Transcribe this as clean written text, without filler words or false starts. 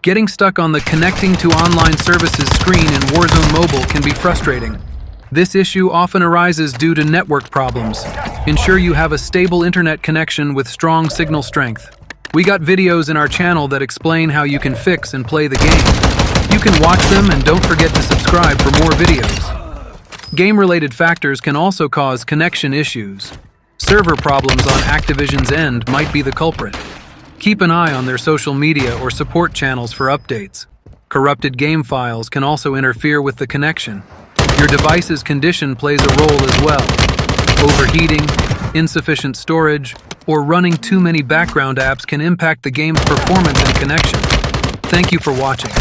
Getting stuck on the Connecting to Online Services screen in Warzone Mobile can be frustrating. This issue often arises due to network problems. Ensure you have a stable internet connection with strong signal strength. We got videos in our channel that explain how you can fix and play the game. You can watch them and don't forget to subscribe for more videos. Game-related factors can also cause connection issues. Server problems on Activision's end might be the culprit. Keep an eye on their social media or support channels for updates. Corrupted game files can also interfere with the connection. Your device's condition plays a role as well. Overheating, insufficient storage, or running too many background apps can impact the game's performance and connection. Thank you for watching.